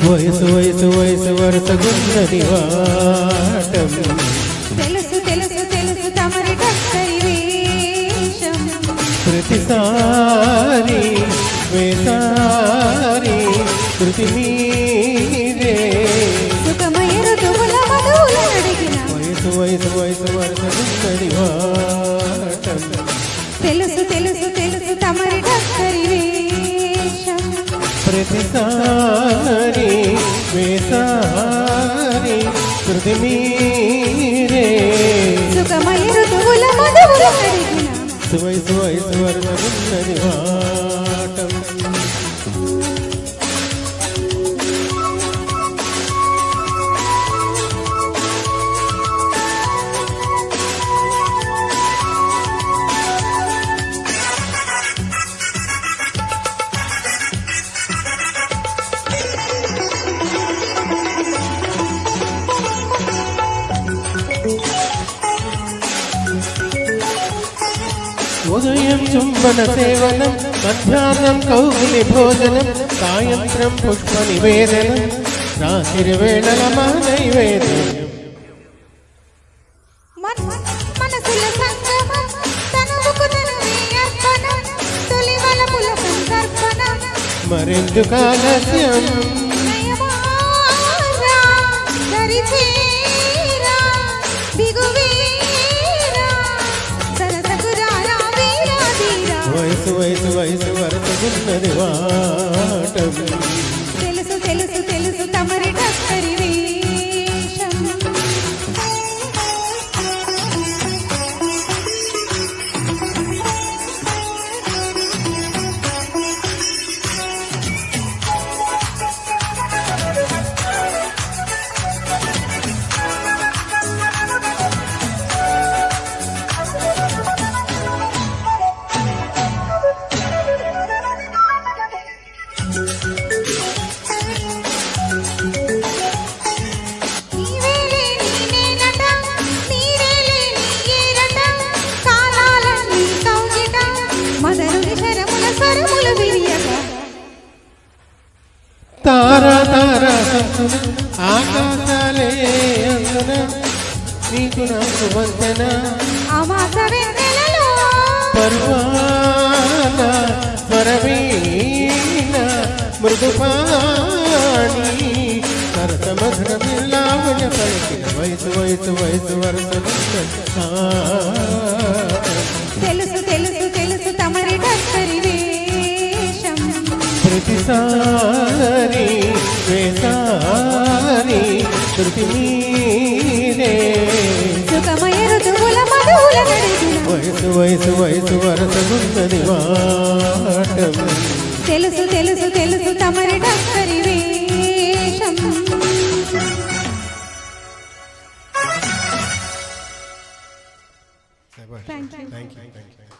వయసు వయసు వయసు వరసగున్నది వాటం తెలుసు తెలుసు తెలుసు తమరి టక్కరి వేషం ప్రతిసారి వేసారి కృతి మీరే సుఖమయ ఋతువుల మధువుల అడిగిన వయసు వయసు వయసు వరసగున్నది వాటం తెలుసు తెలుసు తెలుసు తమరి టక్కరి వేషం ప్రతిసారి వేసారి కృతి మీరే సుఖమయ ఋతువుల మధువుల అడిగిన వయసు వయసు వరసగున్నది వాటం ఉదయం చుంబన సేవనం మధ్యాహ్నం కౌగిలి భోజనం సాయంత్రం పుష్ప నివేదనం రాత్రి వేళల మా నైవేద్యం మనసుల సంగమం తనువుకు తనువే అర్పణం తొలి వలపుల సందర్పణం మరెందుకు ఆలస్యం నయమారా దరిచేరా దిగువీరా సరసకురారా వీరా వీరా వయసు వయసు వయసు వరసగున్నది వాటం తెలుసు తెలుసు తెలుసు తమరి టక్కరి వేషం నీవేలే నీనేనట నీరేలే నీయేరట కాలాలన్నీ కౌగిట మదనుని శరముల స్వరములు విరియక తారా తారా సంతున ఆకాశాలే అందున నీకు నాకు వందన అమాస వెన్నెలలో పర్వాన స్వరవీణ మృదుపాణి సరసమధురమిల్లావణ పలికిన వయసు వయసు వయసు వరసగున్నది తెలుసు తెలుసు తెలుసు తమరి టక్కరి వేషం ప్రతిసారి వేసారి కృతి మీరే సుఖమయ ఋతువుల మధువుల నడిగిన వయసు వయసు వయసు వరసగున్నది వాటం తెలుసు తెలుసు తెలుసు తమరి టక్కరి వేషం థ్యాంక్ యూ